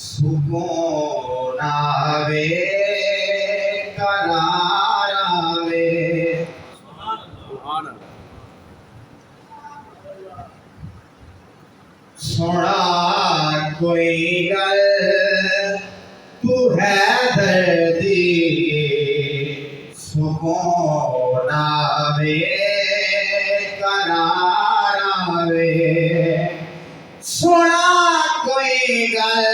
सुकून आवे करार आवे। सोना कोई गल तू है दर्दी सुकून आवे करार आवे। सोना कोई गल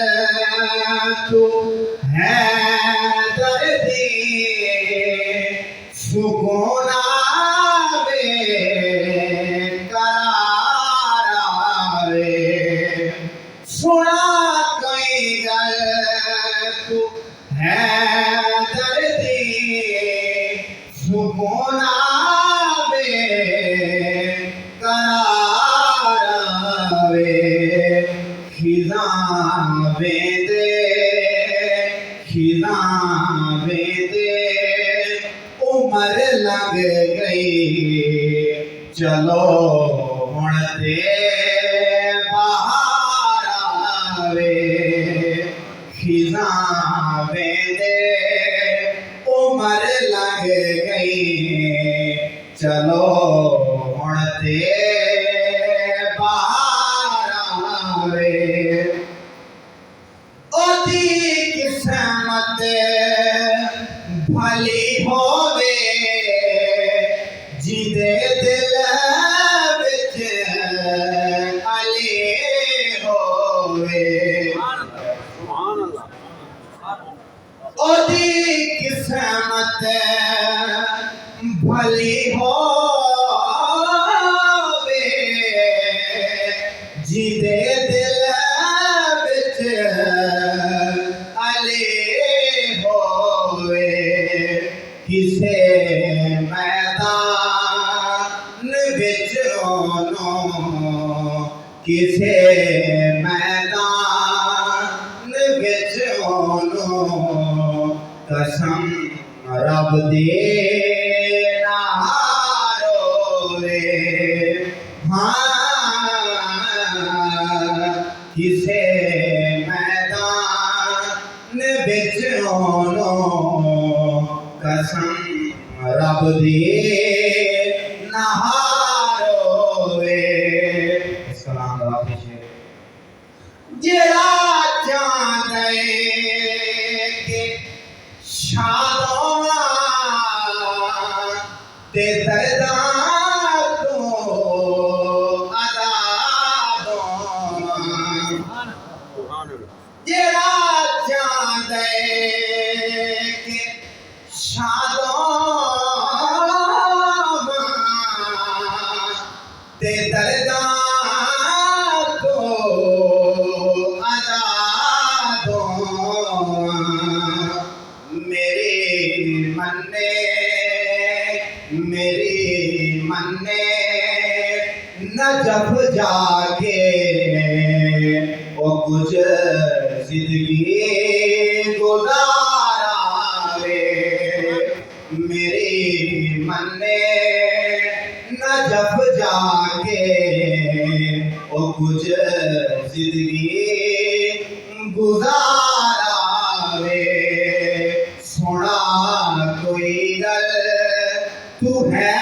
तू है दर्दी सुकून आवे करार आवे। सोना कोई गल तू है दर्दी सुकून आवे करार आवे। खिज़ां वेंदे उमर लग गई चलो हुण ते बहार आवे। खिज़ां वेंदे उमर लग गई चलो हुण ते बहार आवे। ओदी किस्मत भली होवे जिदे दिल विच अली होवे। ओदी किस्मत भली होवे जिदे दिल विच अली होवे। किसे मैदान विच ओनों किसे मैदान विच ओनों कसम रब दे ना रोवे। किसे मैदान विच ओनों कसम रब दे ना रोवे। सलाम वापस जेड़ा चांदे के शादों ते दर्दां तो अदाबों। जेड़ा चांदे के शादों ते दर्दां तो अदाबों। मेरी मन्ने नजफ जाके ओ कुछ जिंदगी गुजारा रे। मेरी मन्ने नजफ जाके ओ कुछ जिंदगी